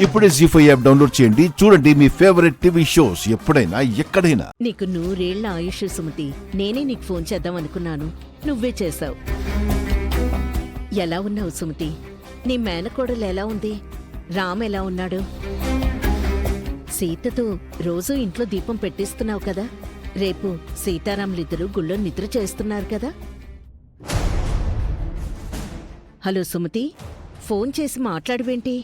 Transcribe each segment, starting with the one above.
ఇప్పుడే జీ5 app download చేయండి. చూడండి మీ ఫేవరెట్ టీవీ షోస్ ఎప్పుడైనా ఎక్కడైనా. నీకు 100 ఏళ్ల ఆయుష్ సుమతి. నేనే నీకు ఫోన్ చేద్దాం అనుకున్నాను, నువ్వే చేశావు. ఎలా ఉన్నావు సుమతి? నీ మేనకోడలు ఎలా ఉంది? రామ్ ఎలా ఉన్నాడు? సీతతో రోజూ ఇంట్లో దీపం పెట్టిస్తున్నావు కదా. రేపు సీతారాములిద్దరూ గుళ్ళో నిద్ర చేస్తున్నారు కదా. హలో సుమతి, ఫోన్ చేసి మాట్లాడువేంటి?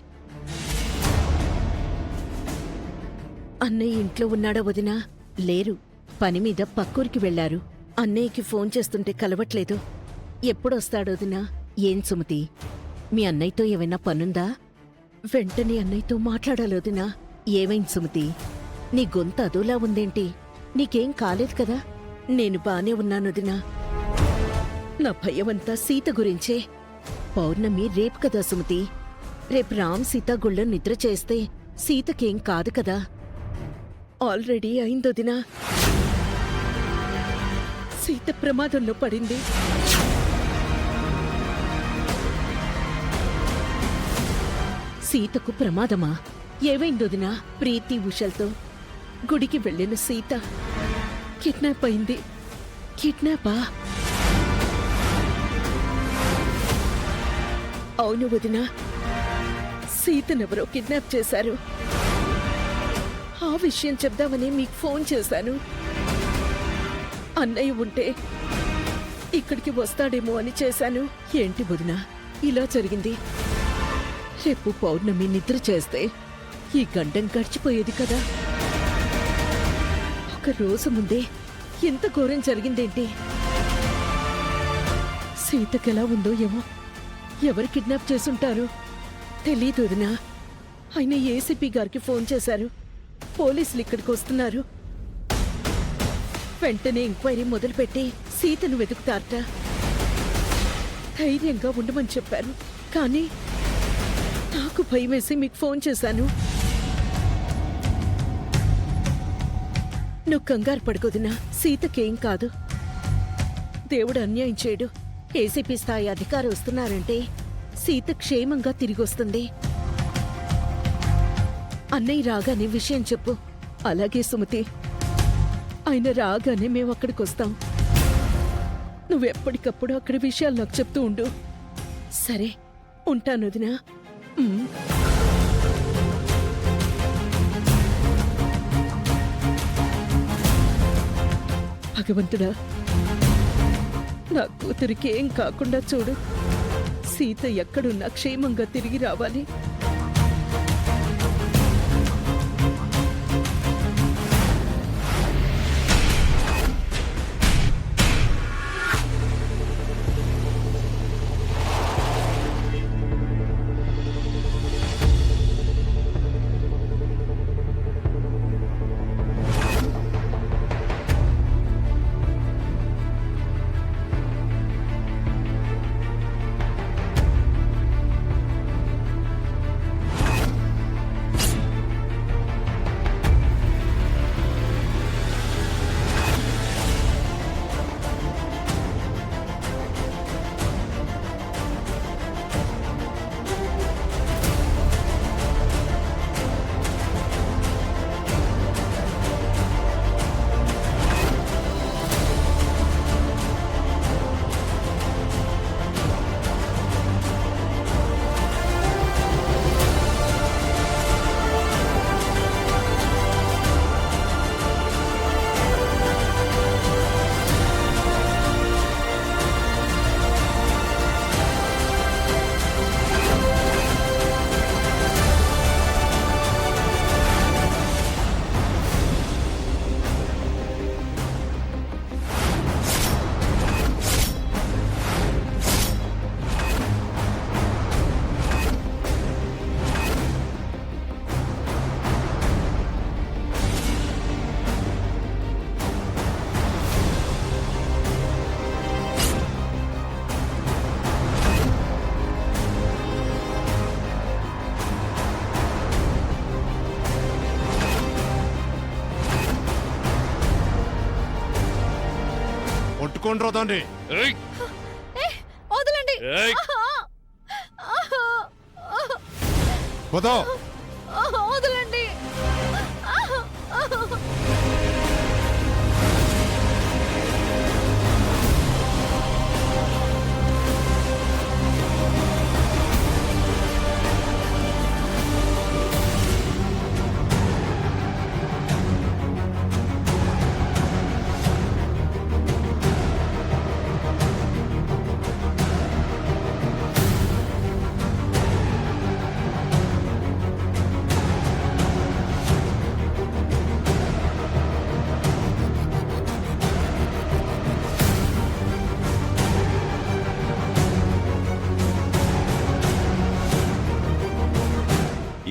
అన్నయ్య ఇంట్లో ఉన్నాడా వదినా? లేరు, పని మీద పక్కూరికి వెళ్లారు. అన్నయ్యకి ఫోన్ చేస్తుంటే కలవట్లేదు. ఎప్పుడొస్తాడు వదినా? ఏం సుమతి, మీ అన్నయ్యతో ఏమైనా పనుందా? వెంటనే అన్నయ్యతో మాట్లాడాలి వదినా. ఏమైంది సుమతి? నీ గొంతు అదోలా ఉందేంటి? నీకేం కాలేదు కదా? నేను బానే ఉన్నాను వదినా. నా భయమంతా సీత గురించే. పౌర్ణమి రేపు కదా సుమతి. రేపు రామ్ సీత గుళ్ళో నిద్ర చేస్తే సీతకేం కాదు కదా. ఆల్రెడీ అయిందొదినా. సీత ప్రమాదంలో పడింది. సీతకు ప్రమాదమా? ఏమైందొదినా? ప్రీతి ఉషల్తో గుడికి వెళ్ళిన సీత కిడ్నాప్ అయింది. కిడ్నాపా? అవును వదినా, సీతనెవరో కిడ్నాప్ చేశారు. ఆ విషయం చెప్దామని మీకు ఫోన్ చేశాను. అన్నయ్య ఉంటే ఇక్కడికి వస్తాడేమో అని చేశాను. ఏంటి వదినా ఇలా జరిగింది? రేపు పౌర్ణమి నిద్ర చేస్తే ఈ గండం గడిచిపోయేది కదా. ఒక రోజు ముందే ఎంత ఘోరం జరిగిందేంటి? సీతకెలా ఉందో ఏమో. ఎవరు కిడ్నాప్ చేసుంటారు తెలీదు వదినా. ఆయన ఏసీపీ గారికి ఫోన్ చేశారు. పోలీసులు ఇక్కడికి వస్తున్నారు. వెంటనే ఎంక్వైరీ మొదలుపెట్టి సీతను వెతుకుతారట. ధైర్యంగా ఉండమని చెప్పారు. కానీ నాకు భయమేసి మీకు ఫోన్ చేశాను. నువ్వు కంగారు పడుకోదినా, సీతకేం కాదు. దేవుడు అన్యాయం చేయడు. ఏసీపీ స్థాయి అధికారి వస్తున్నారంటే సీత క్షేమంగా తిరిగొస్తుంది. అన్నయ్య రాగానే విషయం చెప్పు. అలాగే సుమతి, ఆయన రాగానే మేము అక్కడికి వస్తాం. నువ్వెప్పటికప్పుడు అక్కడి విషయాలు నాకు చెప్తూ ఉండు. సరే, ఉంటాను వదినా. భగవంతుడా, నా కూతురికి ఏం కాకుండా చూడు. సీత ఎక్కడున్నా క్షేమంగా తిరిగి రావాలి. కొట్టుకోండి. వదలండి. పోదో వదలండి.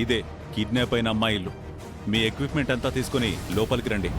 ఇదే కిడ్నాప్ అయిన అమ్మాయి ఇల్లు. మీ ఎక్విప్మెంట్ అంతా తీసుకుని లోపలికి రండి.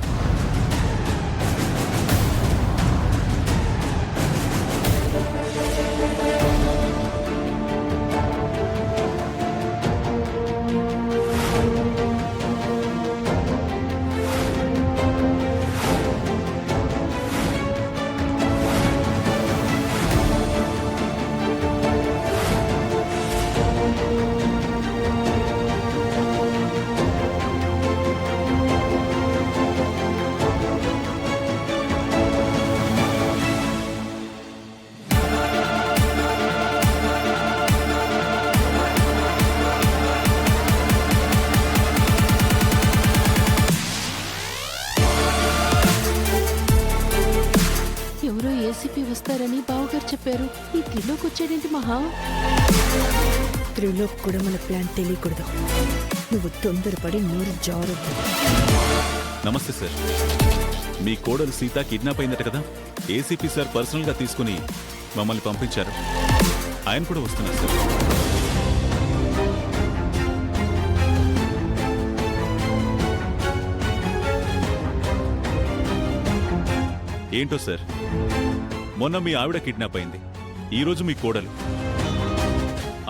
ఎవరో ఏసీపీ వస్తారని బావగారు చెప్పారు. ఈ త్రిలోక్ వచ్చాడేంటి మహా? త్రిలోక్ కూడా మన ప్లాన్ తెలియకూడదు. నువ్వు తొందరపడి నోరు జారొద్దు. నమస్తే సార్. మీ కోడలు సీత కిడ్నాప్ అయిందట కదా. ఏసీపీ సార్ పర్సనల్ గా తీసుకుని మమ్మల్ని పంపించారు. ఆయన కూడా వస్తున్నారు సార్. ఏంటో సార్, మొన్న మీ ఆవిడ కిడ్నాప్ అయింది, ఈరోజు మీ కోడలు.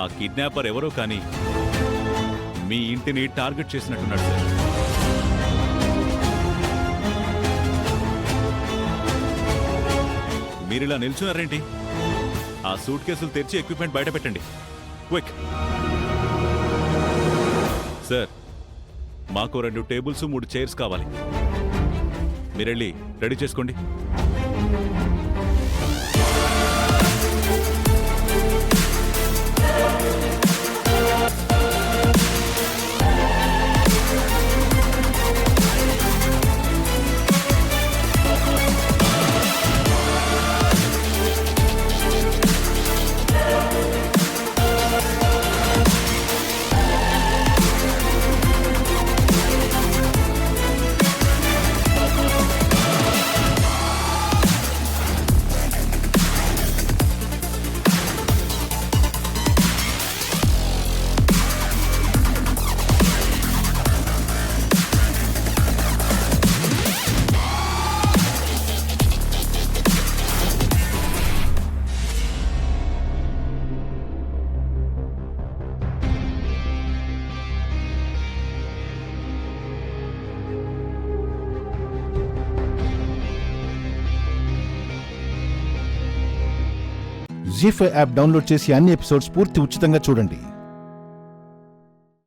ఆ కిడ్నాపర్ ఎవరో కానీ మీ ఇంటిని టార్గెట్ చేసినట్టున్నాడు సార్. మీరిలా నిల్చున్నారేంటి? ఆ సూట్ కేసులు తెరిచి ఎక్విప్మెంట్ బయట పెట్టండి. క్విక్. సార్, మాకు 2 టేబుల్స్ 3 చైర్స్ కావాలి. మీరెళ్ళి రెడీ చేసుకోండి. జీ5 యాప్ డౌన్లోడ్ చేసి అన్ని ఎపిసోడ్స్ పూర్తి ఉచితంగా చూడండి.